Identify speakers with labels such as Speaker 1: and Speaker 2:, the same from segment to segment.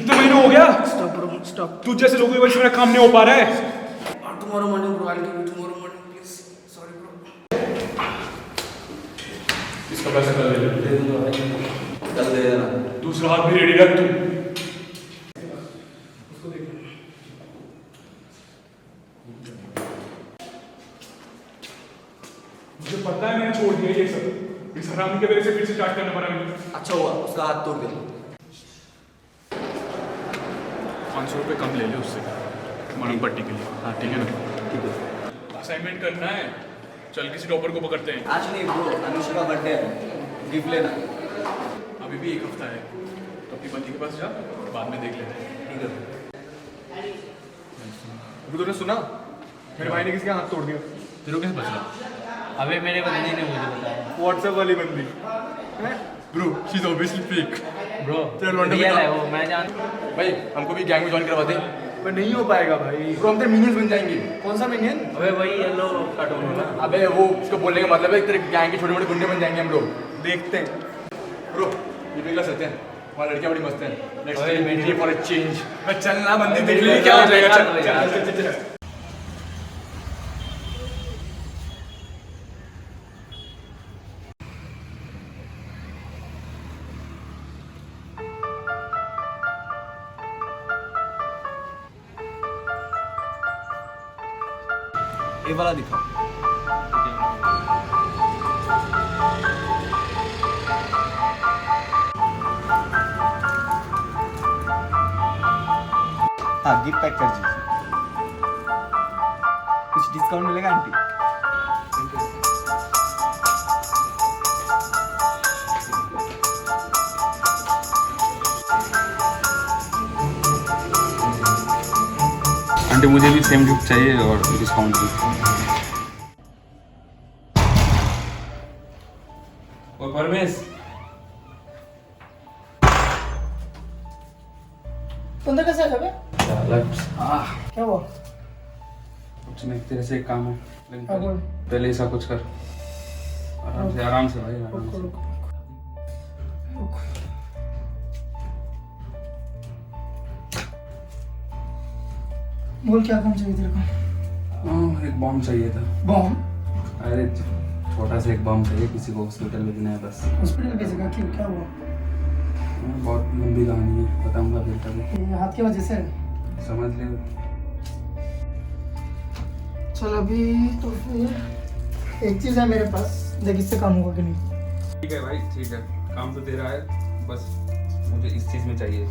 Speaker 1: कितने महीने हो गया?
Speaker 2: Stop bro, stop.
Speaker 1: तू जैसे लोगों की वजह से मेरा काम नहीं हो पा रहा है।
Speaker 2: Tomorrow morning bro, I will give you tomorrow morning please. Sorry bro.
Speaker 1: इसका पैसा कल ले ले।
Speaker 2: दे दूंगा भाई, कल दे देना।
Speaker 1: दूसरा हाथ भी रेडी रख तू। मुझे पता है मैंने छोड़ दिया ये सब, इस हरामी की वजह से फिर से स्टार्ट करना पड़ा मुझे।
Speaker 2: अच्छा हुआ उसका हाथ तोड़ दे।
Speaker 1: 500 रुपये कम ले ले उससे मरम पट्टी के लिए। हाँ ठीक है ना?
Speaker 2: ठीक है।
Speaker 1: असाइनमेंट करना है, चल किसी टॉपर को पकड़ते हैं।
Speaker 2: आज नहीं ब्रो, अनुष्का का बर्थडे है, गिफ्ट लेना।
Speaker 1: अभी भी एक हफ्ता है, तो अपनी बंदी के पास जा, बाद में देख लेते हैं।
Speaker 2: ठीक है।
Speaker 1: अभी तूने सुना मेरे भाई ने किसका हाथ तोड़ दिया? तेरे को कैसे पता?
Speaker 3: अबे मेरे बंदी ने मुझे बताया।
Speaker 1: व्हाट्सएप वाली बंदी bro, she is obviously fake.
Speaker 3: Bro
Speaker 1: तेरा लौंडा
Speaker 3: रियल
Speaker 1: भी
Speaker 3: है वो, मैं जान।
Speaker 1: भाई हमको भी गैंग में ज्वाइन करवा दे।
Speaker 4: पर नहीं हो पाएगा भाई।
Speaker 1: ब्रो हम तेरे मिनियंस बन जाएंगे।
Speaker 4: कौन सा मिनियन?
Speaker 3: अबे वही येलो कार्टून है ना।
Speaker 1: अबे वो उसको बोलने का मतलब है तेरे गैंग के छोटे मोटे गुंडे बन जाएंगे हम लोग।
Speaker 4: देखते हैं।
Speaker 1: ब्रो ये भी चलते हैं, वहाँ लड़कियाँ बड़ी मस्त हैं। लेट्स
Speaker 3: अरे
Speaker 1: टेक फॉर अ चेंज। चलना बंदी
Speaker 3: अरे
Speaker 1: देख ले
Speaker 3: यार,
Speaker 1: क्या हो जाएगा।
Speaker 3: यार,
Speaker 1: चल
Speaker 3: यार।
Speaker 1: चल चल चल।
Speaker 2: ये वाला दिखाओ। हाँ गिफ्ट पैक कर दीजिए। कुछ डिस्काउंट मिलेगा आंटी?
Speaker 5: आंटी मुझे भी सेम गिफ्ट चाहिए और डिस्काउंट भी। और परमेश
Speaker 4: अंदर कैसे आ बे? क्या हुआ?
Speaker 5: कुछ नहीं, तेरे से एक काम है, लेकिन
Speaker 4: हाँ, बोल।
Speaker 5: पहले ऐसा कुछ कर। आराम से भाई, आराम
Speaker 4: रुको,
Speaker 5: से।
Speaker 4: रुको, रुको। बोल क्या काम चाहिए तेरे को?
Speaker 5: हाँ, एक बॉम्ब चाहिए था।
Speaker 4: बॉम्ब?
Speaker 5: अरे छोटा सा एक बॉम्ब चाहिए, किसी को हॉस्पिटल में देना है बस।
Speaker 4: हॉस्पिटल कैसे का? क्यों, क्या हुआ?
Speaker 5: बहुत लंबी कहानी है, बताऊंगा फिर कभी।
Speaker 4: ये हाथ की वजह से?
Speaker 5: समझ ले।
Speaker 4: चल अभी तो फिर एक चीज है मेरे पास, देख इससे काम होगा कि नहीं।
Speaker 5: ठीक है भाई, ठीक है, काम तो तेरा है, बस मुझे इस चीज़ में चाहिए।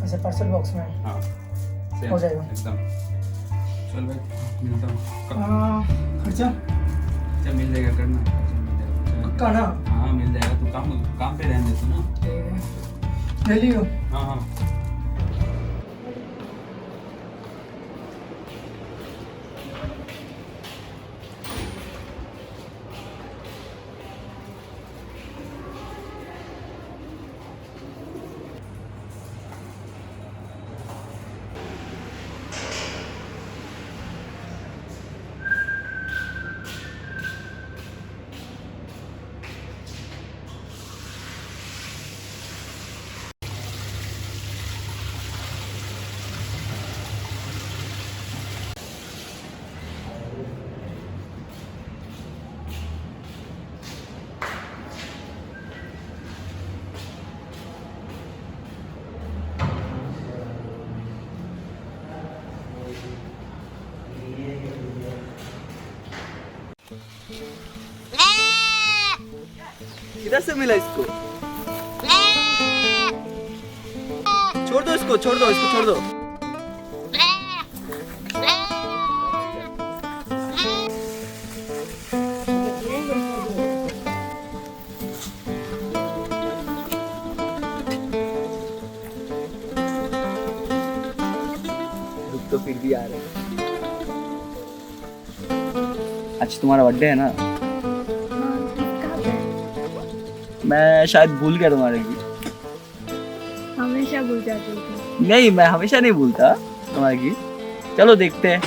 Speaker 4: ऐसे पार्सल बॉक्स में?
Speaker 5: हाँ same,
Speaker 4: हो जाएगा।
Speaker 5: एकदम। चल भाई मिलता हूँ।
Speaker 4: खर्चा?
Speaker 5: अच्छा मिल जाएगा, करना खर्चा मिल जाएगा।
Speaker 4: पक्का ना?
Speaker 5: हाँ मिल जाएगा, तू काम पे रहने दे तू ना।
Speaker 4: ले लियो।
Speaker 5: हाँ हाँ।
Speaker 2: किधर से मिला इसको? छोड़ दो इसको, छोड़ दो इसको, छोड़ दो। रुक तो फिर भी आ रहे। आज तुम्हारा बर्थडे है ना? मैं शायद भूल गया तुम्हारे गिफ्ट।
Speaker 6: हमेशा भूल जाती थी।
Speaker 2: नहीं, मैं हमेशा नहीं भूलता तुम्हारे गिफ्ट। चलो देखते हैं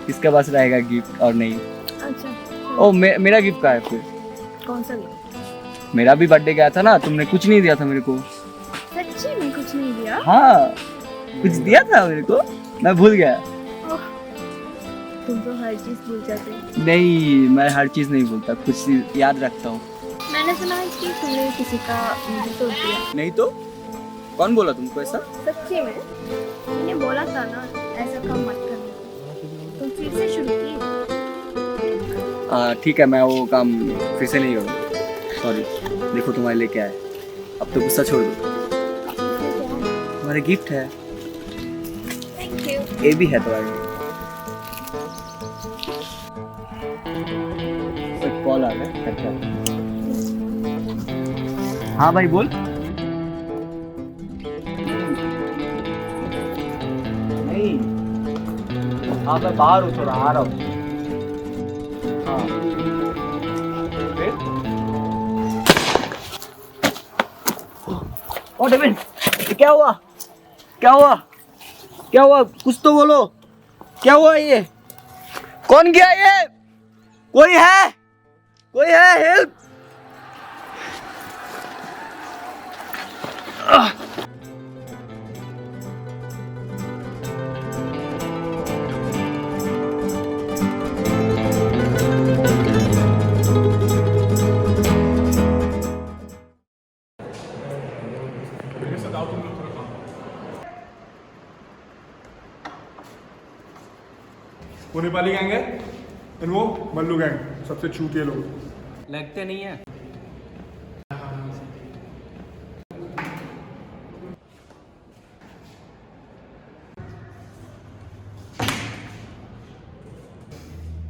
Speaker 2: किसके पास रहेगा गिफ्ट और नहीं।
Speaker 6: अच्छा
Speaker 2: ओ मेरा गिफ्ट का है फिर?
Speaker 6: कौन सा गिफ्ट?
Speaker 2: मेरा भी बर्थडे गया था ना, तुमने कुछ नहीं दिया था मेरे को।
Speaker 6: सच्ची में कुछ नहीं दिया?
Speaker 2: हाँ कुछ दिया था मेरे को, मैं भूल गया।
Speaker 6: तुम तो हर चीज भूल जाते हो।
Speaker 2: नहीं, मैं हर चीज नहीं भूलता, कुछ चीज याद रखता हूँ।
Speaker 6: मैंने सुना है कि तुमने किसी का मुंह तोड़ दिया।
Speaker 2: नहीं तो कौन बोला तुमको ऐसा?
Speaker 6: सच्ची में मैंने बोला था ना ऐसा काम मत करना। तुम फिर से शुरू की।
Speaker 2: ठीक है, मैं वो काम फिर से नहीं करूँगा। सॉरी। देखो तुम्हारे लिए क्या है, अब तो गुस्सा छोड़ दो। तुम्हारा गिफ्ट है,
Speaker 6: थैंक यू।
Speaker 2: ये भी है तुम्हारे लिए। कॉल आ गया। अच्छा। हाँ भाई बोल। नहीं, हाँ मैं बाहर हूँ, थोड़ा आ रहा हूँ। हाँ फिर? ओ डेविड, क्या हुआ? क्या हुआ? क्या हुआ? कुछ तो बोलो, क्या हुआ? ये कौन गया? ये कोई है? कोई है? हेल्प!
Speaker 1: वो नेपाली गैंग है और वो मल्लू गैंग, सबसे चूतिए लोग।
Speaker 3: लगते नहीं है।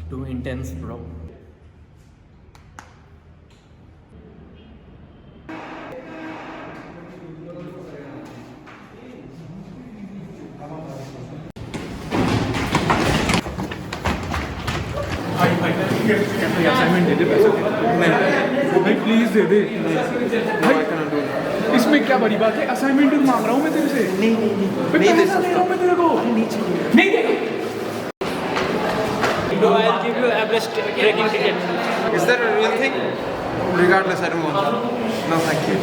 Speaker 3: Too intense, bro.
Speaker 1: असाइनमेंट दे दे, पैसे भाई प्लीज दे दे भाई। इसमें क्या बड़ी बात है? असाइनमेंट मांग रहा हूँ मैं तेरे से। नहीं दे सकता मैं तेरे को। नहीं दे।
Speaker 3: I'll give you Everest trekking ticket.
Speaker 7: Is that a real thing? Regardless, I don't want that. No, thank you.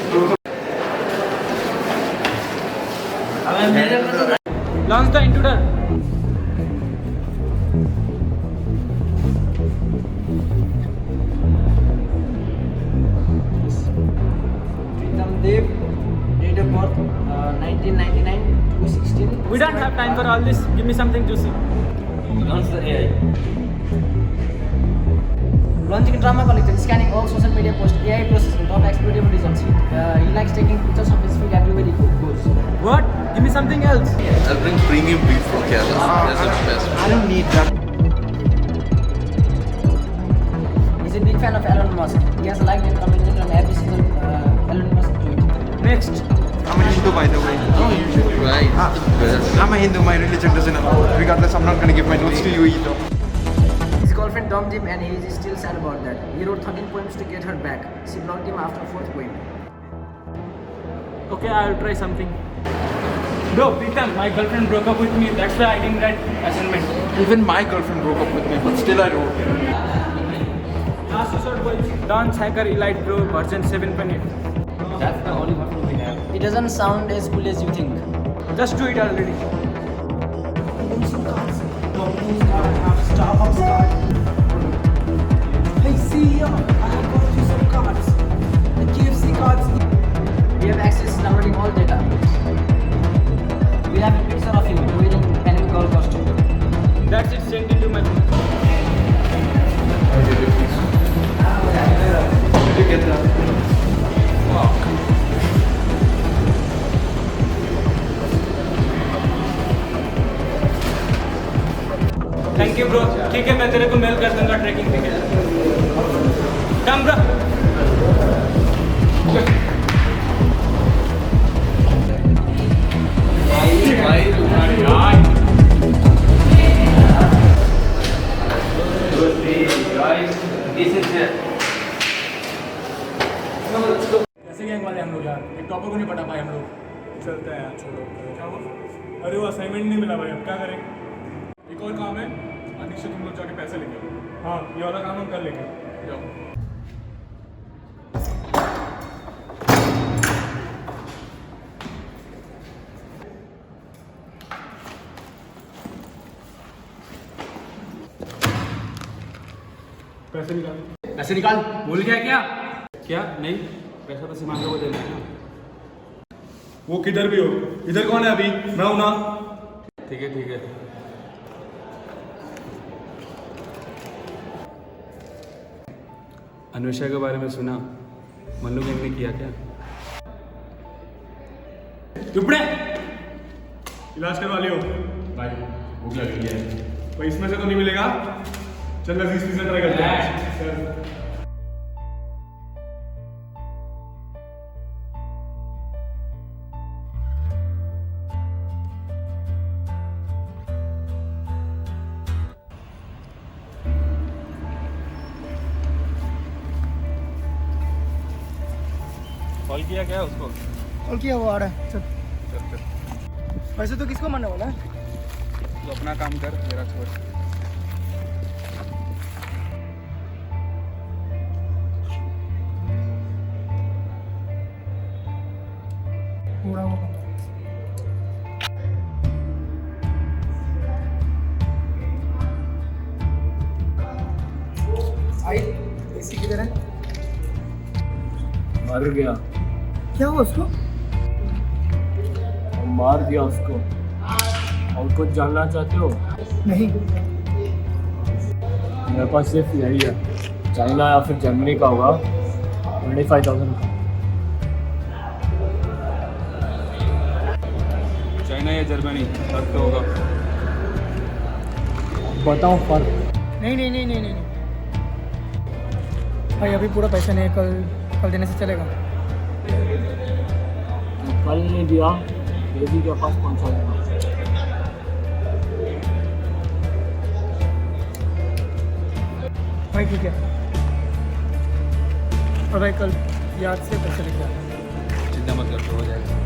Speaker 3: Launch the intruder.
Speaker 8: Dev, date of birth 1999 to 16.
Speaker 3: We don't have time for all this. Give me something juicy. Launch the AI.
Speaker 8: Launching drama collection, scanning all social media posts, AI processing, top exploitable results. He likes taking pictures of his feet everywhere he goes.
Speaker 3: What? Give me something else.
Speaker 7: I'll bring premium beef from Kerala. That's the best.
Speaker 8: I don't need that. He's a big fan of Elon Musk. He has liked and commented on every single Elon Musk tweet.
Speaker 3: Next.
Speaker 7: I'm a Hindu, by the way. Oh, you should. Right. I'm a Hindu. My religion doesn't allow. Regardless, I'm not going to give my notes to you either.
Speaker 8: His girlfriend dumped him and he is still sad about that. He wrote 13 poems to get her back. She blocked him after 4th poem.
Speaker 3: Okay, I'll try something. Bro, Pritam, my girlfriend broke up with me. That's why I didn't write assignment.
Speaker 7: Even my girlfriend broke up with me, but still I wrote.
Speaker 3: Last resort was Dance Hacker Elite Pro version 7.8. That's the only one we have.
Speaker 8: It doesn't sound as cool as you think.
Speaker 3: Just do it already.
Speaker 4: Starbucks card. Hey CEO, I have got you some cards. The KFC cards.
Speaker 8: We have access to downloading all data. We have a picture of him wearing anime girl costume.
Speaker 3: That's it, send it to my phone.
Speaker 7: Did you get that?
Speaker 3: Thank you bro. ठीक है, मैं तेरे को mail कर दूंगा trekking ticket. कम bro.
Speaker 1: कैसे gang वाले हम लोग यार, एक टॉपर को नहीं पटा पाए हम लोग। चलते हैं यार, छोड़ो। क्या हुआ? अरे वो असाइनमेंट नहीं मिला भाई, अब क्या करें? एक और काम है, अनिश से तुम लोग जाके पैसे लेके आओ। हाँ, ये वाला काम हम कर लेंगे। जाओ। पैसे निकाल।
Speaker 3: पैसे निकाल। भूल गया क्या?
Speaker 5: क्या? नहीं, पैसा तो सीमांत को देना है ना।
Speaker 1: वो किधर भी हो, इधर कौन है अभी? मैं हूं ना।
Speaker 5: ठीक है, ठीक है। अन्वेषा के बारे में सुना, मन्नू गैंग ने किया क्या?
Speaker 3: चुप रहे।
Speaker 1: इलाज करवा लियो
Speaker 3: भाई भूख लग रही है।
Speaker 1: भाई, इसमें से तो नहीं मिलेगा। चल लजीज पिज़्ज़ा ट्राई करते हैं। चल।
Speaker 5: कॉल किया क्या उसको?
Speaker 4: और क्या हुआ आ रहा है? चल
Speaker 5: चल चल,
Speaker 4: वैसे तो किसको मरने वाला है?
Speaker 5: तू अपना काम कर, मेरा छोड़।
Speaker 4: पूरा हुआ आई एसी किधर है?
Speaker 3: मर गया।
Speaker 4: क्या हुआ उसको?
Speaker 3: मार दिया उसको। और कुछ जानना चाहते हो?
Speaker 4: नहीं।
Speaker 3: मेरे पास सिर्फ यही है, चाइना या फिर जर्मनी का होगा, 25,000 का।
Speaker 5: चाइना या जर्मनी, फर्क तो होगा।
Speaker 3: बताओ फर्क।
Speaker 4: नहीं नहीं नहीं नहीं नहीं भाई, अभी पूरा पैसा नहीं है, कल देने से चलेगा?
Speaker 3: कल नहीं दिया, बेबी के पास पहुंचा देगा।
Speaker 4: भाई ठीक है, और भाई कल याद से पैसे लेके आना।
Speaker 5: चिंता मत कर, हो जाएगा।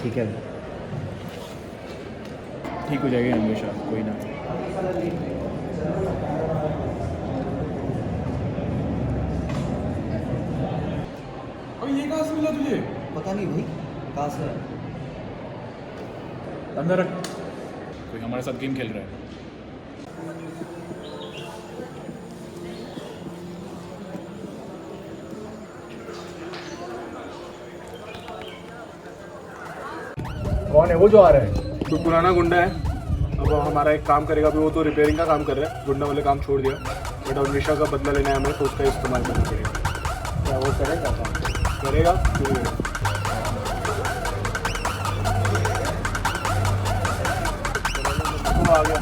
Speaker 2: ठीक है,
Speaker 3: ठीक हो जाएगी हमेशा, कोई ना।
Speaker 1: अबे ये कहाँ से मिला तुझे?
Speaker 2: पता नहीं भाई कहाँ से है।
Speaker 3: अंदर रख, कोई हमारे साथ गेम खेल रहा है। कौन है वो जो आ रहा है?
Speaker 1: कोई पुराना गुंडा है। अब हमारा एक काम करेगा, अभी वो तो रिपेयरिंग का काम कर रहा है, गुंडा वाले काम छोड़ दिया। बट अन्वेषा का बदला लेना है हमें, तो उसका इस्तेमाल करना पड़ेगा।
Speaker 3: क्या वो करेगा काम?
Speaker 1: करेगा क्यों नहीं करेगा? वो आ गया।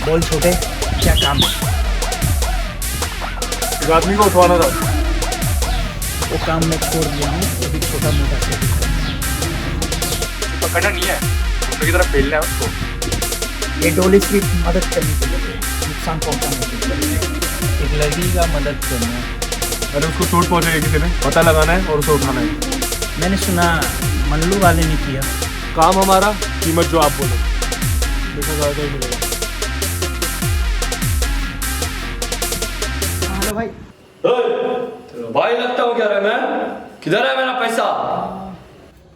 Speaker 2: बोल छोटे, क्या काम?
Speaker 1: इस आदमी को उठवाना था।
Speaker 3: वो काम मैं छोड़ दिया हूँ, अभी छोटा मोटा से
Speaker 1: पकड़ना नहीं है, दूसरे की तरफ फेलना है उसको।
Speaker 3: ये डोली सिर्फ मदद करने के लिए, नुकसान पहुँचाने के लिए, एक लड़की का मदद करना।
Speaker 1: अरे उसको चोट पहुंचाई किसी ने, पता लगाना है और उसे उठाना है।
Speaker 3: मैंने सुना मल्लू वाले ने किया।
Speaker 1: काम हमारा, कीमत जो आप बोलो, देखा ज़्यादा ही मिलेगा।
Speaker 8: हेलो भाई।
Speaker 2: भाई लगता हूँ क्या रे मैं? किधर है मेरा पैसा?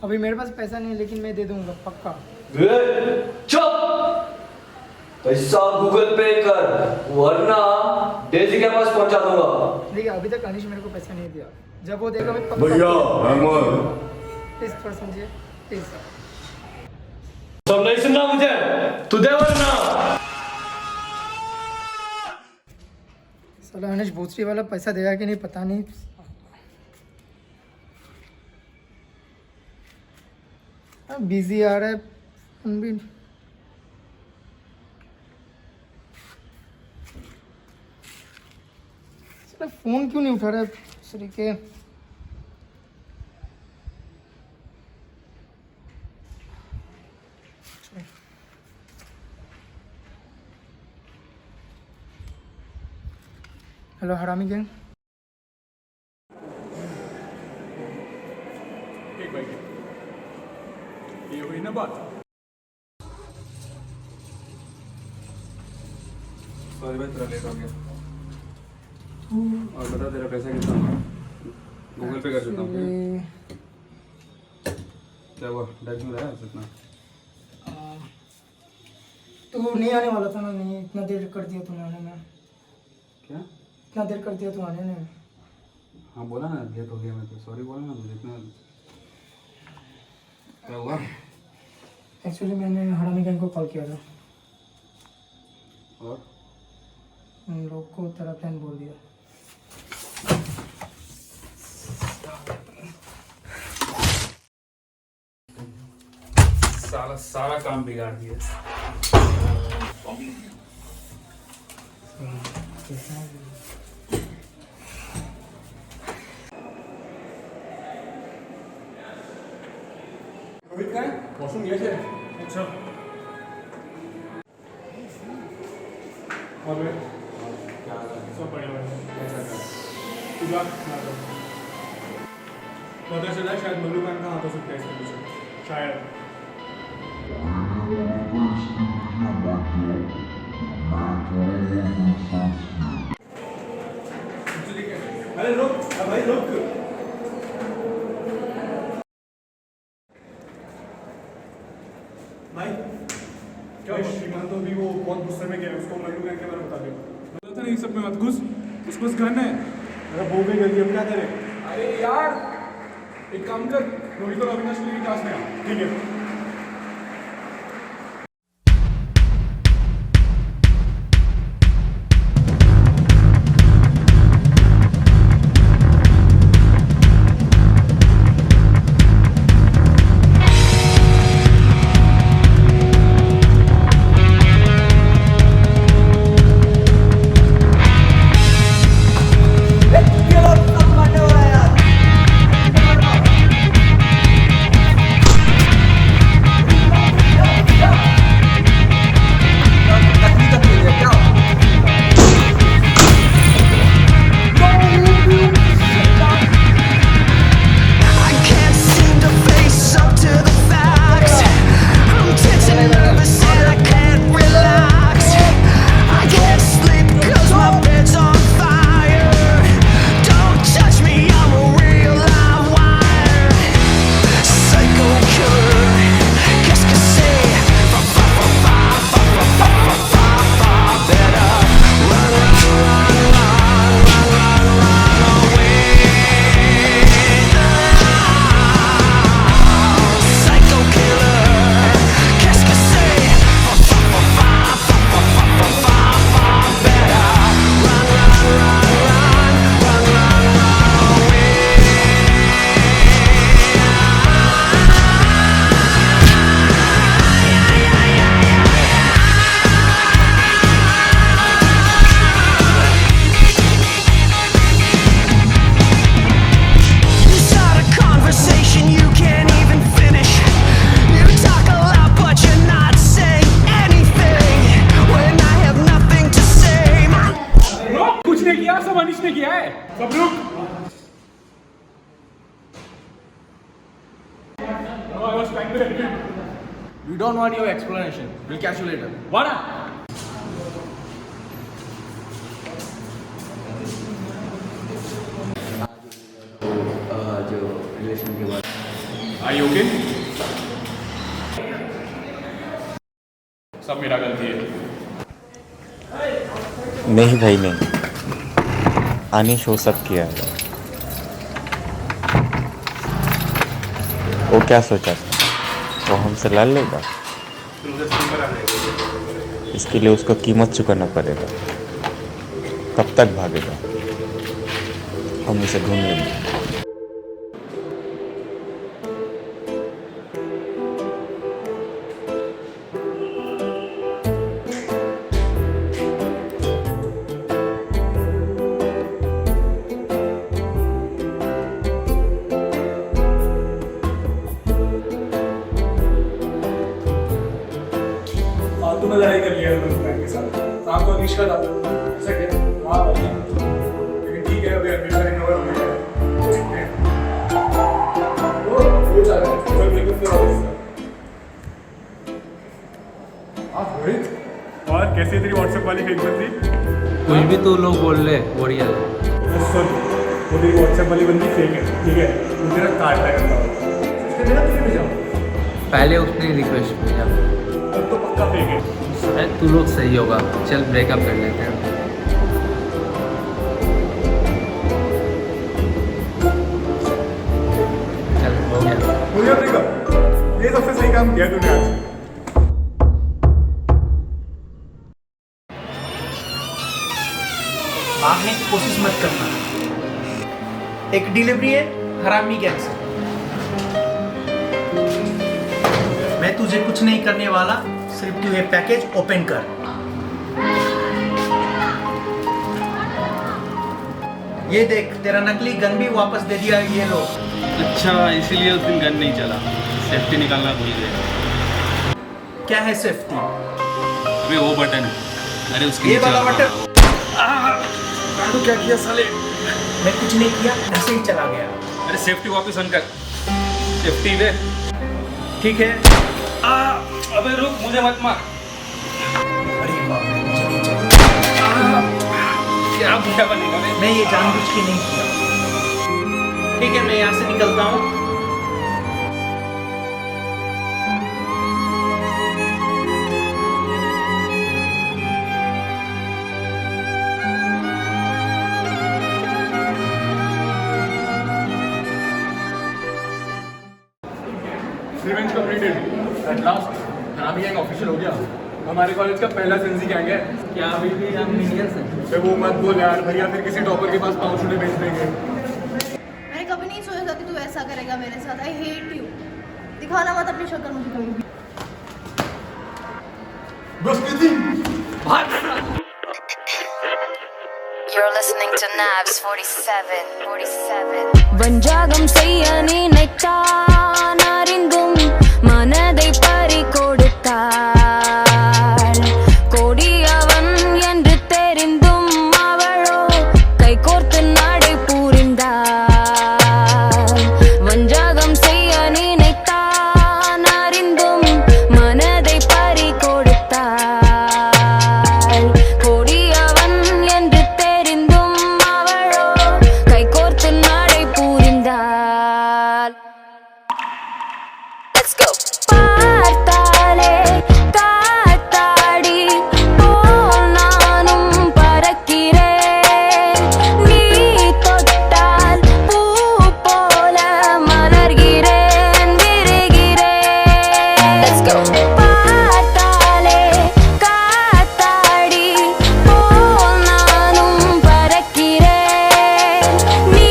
Speaker 8: अभी मेरे पास पैसा नहीं है, लेकिन मैं दे दूंगा पक्का।
Speaker 2: चुप! पैसा गूगल पे कर, वरना डेजी के पास पहुंचा दूंगा।
Speaker 8: देखिए अभी तक अनिश मेरे को पैसा नहीं दिया, जब वो देगा मैं पक्का।
Speaker 2: भैया
Speaker 8: प्लीज थोड़ा समझिए प्लीज।
Speaker 2: सब नहीं सुनना मुझे, तू दे वरना।
Speaker 8: साला अनिश भूसरी वाला पैसा देगा कि नहीं पता नहीं। बिजी आ रहा है फोन भी। साला फोन क्यों नहीं उठा रहा है भूसरी के। हेलो हरामी गैंग।
Speaker 1: एक भाई ये हुई ना बात।
Speaker 5: सॉरी भाई थोड़ा लेट हो गया। और बता तेरा पैसा कितना हुआ? गूगल पे कर देता हूँ। क्या हुआ? डायरेक्ट में लाया इतना?
Speaker 8: तू नहीं आने वाला था ना? नहीं इतना देर कर दिया तूने आने में।
Speaker 5: क्या?
Speaker 8: इतना देर कर दिया तू आने में।
Speaker 5: हाँ बोला ना लेट हो गया मैं तो सॉरी बोला ना मुझे इतना। क्या हुआ?
Speaker 8: एक्चुअली मैंने हरामी गैंग को कॉल किया था,
Speaker 5: और
Speaker 8: उन लोग को तेरा प्लान बोल दिया।
Speaker 5: सारा काम बिगाड़ दिया।
Speaker 1: रोहित का है? वॉशरूम गया थे? अच्छा। और वे? सब बढ़िया बढ़िया। तू जा, मैं आता हूँ। पता चला शायद मल्लू खान का हाथ हो सकता है इसके पीछे, शायद। अरे रुक, भाई रुक। भाई क्या हुआ? श्रीमान तो अभी वो बहुत गुस्से में गया, उसको मल्लू गैंग के बारे में बता दो। बोला था ना ये सब में मत घुस, उसके पास गन है। अरे वो भी गलती, हम क्या करें? अरे यार एक काम कर, रोहित और अविनाश के लिए क्लास में आ, ठीक है?
Speaker 3: किया, सब अनिश ने किया है।
Speaker 1: सब रुक। No, I was trying to help you.
Speaker 3: We don't want your explanation. We'll catch you later. Vada.
Speaker 2: जो रिलेशन के बाद
Speaker 1: Are you okay? सब मेरा गलती है।
Speaker 9: नहीं भाई नहीं, अनिश वो सब किया है। वो क्या सोचा था, वो हमसे लड़ लेगा? इसके लिए उसको कीमत चुकाना पड़ेगा। कब तक भागेगा? हम उसे ढूंढ लेंगे।
Speaker 1: फालतू में लड़ाई कर लिया फ्रेंड के साथ। शाम को अनिश का था, ऐसा क्या? हाँ लेकिन ठीक है, अभी अनिश का इग्नोर हो गया है। वो जा रहा है, चल बिल्कुल फिर ऑफिस। हाँ रोहित, और कैसी तेरी व्हाट्सएप वाली फेक बंदी?
Speaker 5: कुछ भी तो लोग बोल रहे, बढ़िया।
Speaker 1: सुन, वो तेरी व्हाट्सएप वाली बंदी फेक है, ठीक है? वो तेरा कार्ड लगाता होगा, उसके बिना तुझे भेजा।
Speaker 5: पहले उसने रिक्वेस्ट भेजा,
Speaker 1: अब तो पक्का फेक है।
Speaker 5: शायद तू लोग सही होगा, चल ब्रेकअप कर लेते हैं। चल हो गया।
Speaker 1: हो गया ब्रेकअप? ये सबसे सही काम किया तूने आज।
Speaker 4: भागने की कोशिश मत करना। एक डिलीवरी है हरामी गैंग से। मैं तुझे कुछ नहीं करने वाला, सिर्फ तू ये पैकेज ओपन कर। ये देख, तेरा नकली गन भी वापस दे दिया ये लोग।
Speaker 5: अच्छा, इसीलिए उस दिन गन नहीं चला, सेफ्टी निकालना भूल गए।
Speaker 4: क्या है सेफ्टी?
Speaker 5: अबे वो बटन है, अरे उसके
Speaker 4: ये
Speaker 5: नीचे
Speaker 4: वाला
Speaker 5: लगा।
Speaker 4: बटन।
Speaker 1: तो क्या किया साले?
Speaker 4: मैं कुछ नहीं किया, ऐसे ही चला गया।
Speaker 5: अरे सेफ्टी वापस ऑन कर, सेफ्टी दे।
Speaker 4: ठीक है।
Speaker 5: अबे रुक, मुझे मत मार।
Speaker 4: अरे बाप रे, मुझे नहीं चाहिए।
Speaker 5: क्या बुरा बनेगा रे?
Speaker 4: मैं ये जानबूझ के नहीं किया। ठीक है, मैं यहाँ से निकलता हूँ।
Speaker 1: Revenge completed at last. हरामी गैंग ऑफिशियल हो गया। हमारे कॉलेज का पहला सेंसी गैंग है।
Speaker 5: क्या अभी भी हम मिनियंस हैं?
Speaker 1: तो वो मत बोल यार, भैया फिर किसी टॉपर के पास पाँव छूटे भेज देंगे।
Speaker 6: मैंने कभी नहीं सोचा था कि तू ऐसा करेगा मेरे साथ। I hate you. दिखाना मत अपनी शक्ल मुझे कभी भी।
Speaker 1: बस नीति
Speaker 10: You're listening to Nabs 47. வஞ்சாகம் செய்ய நினைத்தான், அறிந்தும் மனதை பறி கொடுத்தாள். கொடியவன் என்று தெரிந்தும் அவளோ கைகோர்த்து நடை புரிந்தாள். வஞ்சாகம் செய்ய நினைத்தான், அறிந்தும் மனதை பறி கொடுத்தாள். கொடியவன் என்று தெரிந்தும் அவளோ கைகோர்த்து நடை புரிந்தாள். Let's go. பார்த்தாலே காத்தாடி போல் நானும் பறக்கிறேன். நீ தொட்டால் பூ போல மலர்கிறேன், விரிகிறேன். Let's go. பார்த்தாலே காத்தாடி போல் நானும் பறக்கிறேன். நீ